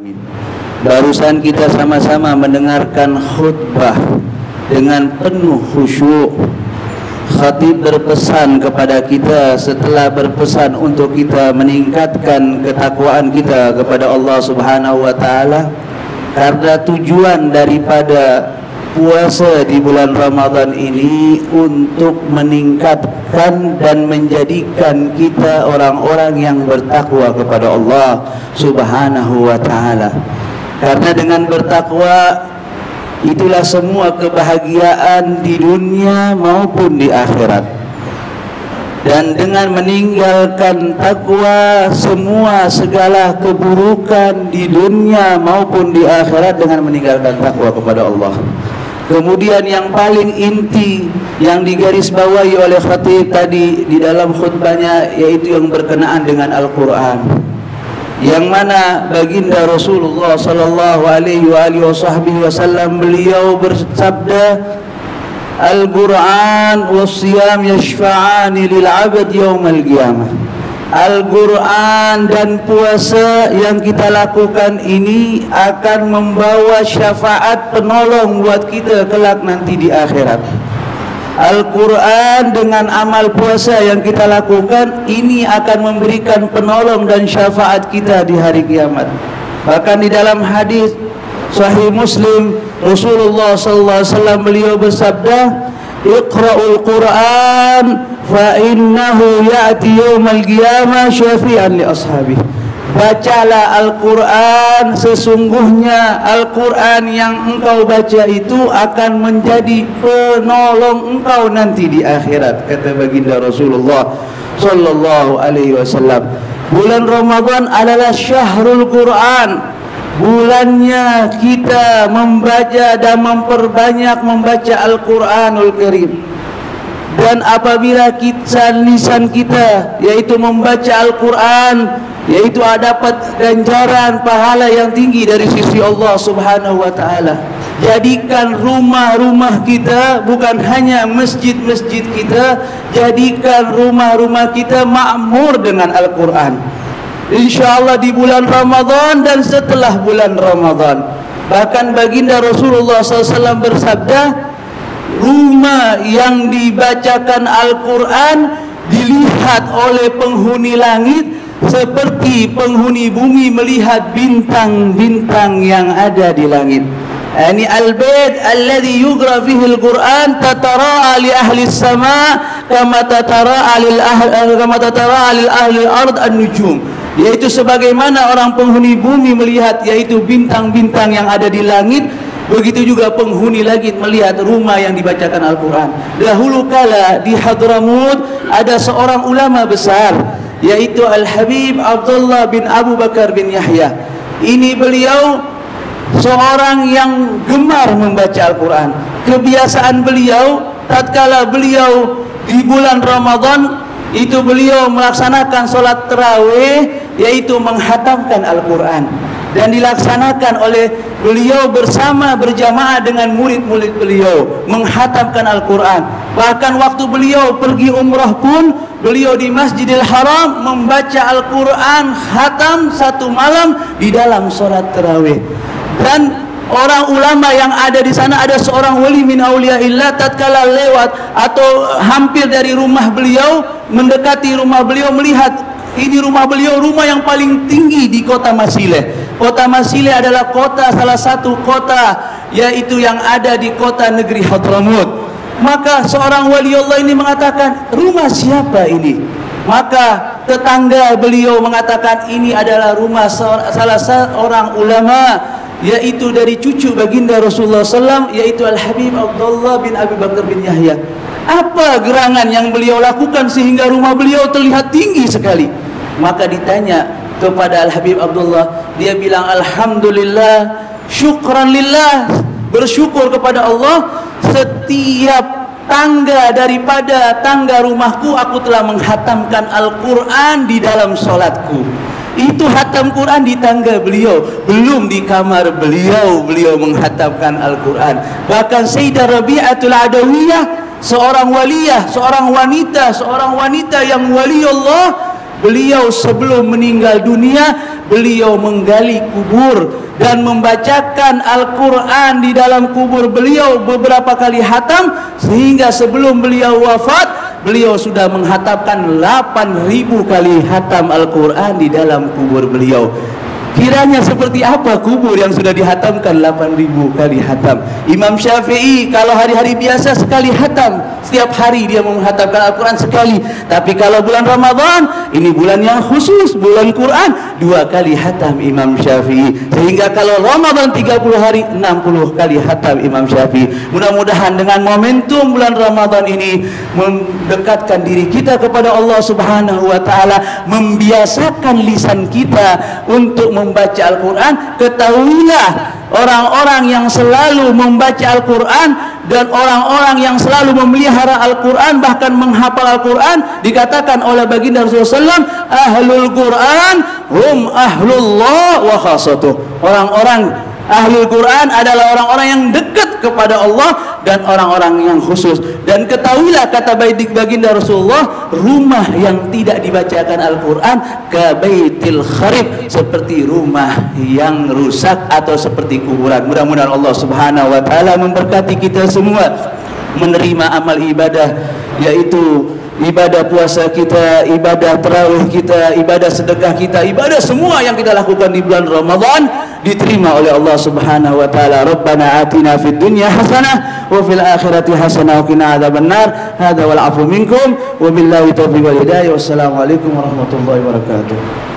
Amin. Barusan kita sama-sama mendengarkan khutbah dengan penuh khusyuk. Khatib berpesan kepada kita setelah berpesan untuk kita meningkatkan ketakwaan kita kepada Allah Subhanahu wa taala, karena tujuan daripada puasa di bulan Ramadan ini untuk meningkatkan dan menjadikan kita orang-orang yang bertakwa kepada Allah Subhanahu wa taala. Karena dengan bertakwa itulah semua kebahagiaan di dunia maupun di akhirat. Dan dengan meninggalkan takwa, semua segala keburukan di dunia maupun di akhirat dengan meninggalkan takwa kepada Allah. Kemudian yang paling inti yang digarisbawahi oleh khatib tadi di dalam khutbahnya, yaitu yang berkenaan dengan Al-Quran, yang mana baginda Rasulullah sallallahu alaihi wasallam beliau bersabda, Al-Quran was-siyam yashfa'ani lil-'abd yaumal qiyamah. Al-Quran dan puasa yang kita lakukan ini akan membawa syafaat penolong buat kita kelak nanti di akhirat. Al-Quran dengan amal puasa yang kita lakukan ini akan memberikan penolong dan syafaat kita di hari kiamat. Bahkan di dalam hadis Sahih Muslim, Rasulullah SAW beliau bersabda, Iqra'ul Quran fa innahu ya'ti yawmal qiyamah syafi'an li ashabi. Bacalah Al-Quran, sesungguhnya Al-Quran yang engkau baca itu akan menjadi penolong engkau nanti di akhirat, kata baginda Rasulullah sallallahu alaihi wasallam. Bulan Ramadan adalah syahrul Quran. Bulannya kita membaca dan memperbanyak membaca Al-Quranul Karim. Dan apabila lisan kita yaitu membaca Al-Quran, yaitu dapat ganjaran pahala yang tinggi dari sisi Allah Subhanahu wa taala. Jadikan rumah-rumah kita bukan hanya masjid-masjid kita, jadikan rumah-rumah kita makmur dengan Al-Quran. InsyaAllah di bulan Ramadan dan setelah bulan Ramadan. Bahkan baginda Rasulullah SAW bersabda, rumah yang dibacakan Al-Quran dilihat oleh penghuni langit seperti penghuni bumi melihat bintang-bintang yang ada di langit. Ini al-bait alladhi yuqra fihi al-Quran tatara'a li ahli as-sama' kama tatara'a lil ahli al-ard an-nujum. Yaitu sebagaimana orang penghuni bumi melihat yaitu bintang-bintang yang ada di langit, begitu juga penghuni langit melihat rumah yang dibacakan Al-Quran. Dahulu kala di Hadramut ada seorang ulama besar, yaitu Al-Habib Abdullah bin Abu Bakar bin Yahya. Ini beliau seorang yang gemar membaca Al-Quran. Kebiasaan beliau tatkala beliau di bulan Ramadan itu beliau melaksanakan sholat tarawih, yaitu menghatamkan Al-Quran, dan dilaksanakan oleh beliau bersama berjamaah dengan murid-murid beliau menghatamkan Al-Quran. Bahkan waktu beliau pergi umrah pun beliau di Masjidil Haram membaca Al-Quran khatam satu malam di dalam sholat tarawih. Dan orang ulama yang ada di sana, ada seorang wali min auliyaillah, tatkala lewat atau hampir dari rumah beliau, mendekati rumah beliau, melihat ini rumah beliau, rumah yang paling tinggi di kota Masileh. Kota Masileh adalah salah satu kota yaitu yang ada di kota negeri Hadramut. Maka seorang wali Allah ini mengatakan, rumah siapa ini? Maka tetangga beliau mengatakan, ini adalah rumah salah seorang ulama, yaitu dari cucu baginda Rasulullah SAW, yaitu Al-Habib Abdullah bin Abi Bakar bin Yahya. Apa gerangan yang beliau lakukan sehingga rumah beliau terlihat tinggi sekali? Maka ditanya kepada Al-Habib Abdullah, dia bilang, Alhamdulillah, syukran lillah, bersyukur kepada Allah, setiap tangga daripada tangga rumahku aku telah menghatamkan Al-Quran di dalam sholatku. Itu hatam Quran di tangga beliau, belum di kamar beliau menghatamkan Al-Quran. Bahkan Sayyidah Rabi'atul Adawiyah, seorang waliyah, seorang wanita yang wali Allah, beliau sebelum meninggal dunia, beliau menggali kubur dan membacakan Al-Quran di dalam kubur beliau beberapa kali hatam, sehingga sebelum beliau wafat, beliau sudah menghatamkan 8.000 kali hatam Al-Quran di dalam kubur beliau. Kiranya seperti apa kubur yang sudah dihatamkan 8.000 kali hatam. Imam Syafi'i kalau hari-hari biasa sekali hatam, setiap hari dia menghatamkan Al-Quran sekali. Tapi kalau bulan Ramadan, ini bulan yang khusus, bulan Quran, 2 kali hatam Imam Syafi'i. Sehingga kalau Ramadan 30 hari, 60 kali hatam Imam Syafi'i. Mudah-mudahan dengan momentum bulan Ramadan ini mendekatkan diri kita kepada Allah Subhanahu wa taala, membiasakan lisan kita untuk membaca Al-Quran. Ketahuilah, orang-orang yang selalu membaca Al-Quran dan orang-orang yang selalu memelihara Al-Quran, bahkan menghafal Al-Quran, dikatakan oleh baginda Rasulullah SAW, ahlul Quran hum ahlullah wa khasatuh. Orang-orang ahlul Quran adalah orang-orang yang dekat kepada Allah dan orang-orang yang khusus. Dan ketahuilah, kata baginda Rasulullah, rumah yang tidak dibacakan Al-Quran ka baitil kharib, seperti rumah yang rusak atau seperti kuburan. Mudah-mudahan Allah Subhanahu wa taala memberkati kita semua menerima amal ibadah, yaitu ibadah puasa kita, ibadah tarawih kita, ibadah sedekah kita, ibadah semua yang kita lakukan di bulan Ramadan diterima oleh Allah Subhanahu wa taala. Rabbana atina fid dunya hasanah wa fil akhirati hasanah wa qina adzabannar. Hadza wal 'afwu minkum wa billahi taufiq wal hidayah. Wassalamualaikum warahmatullahi wabarakatuh.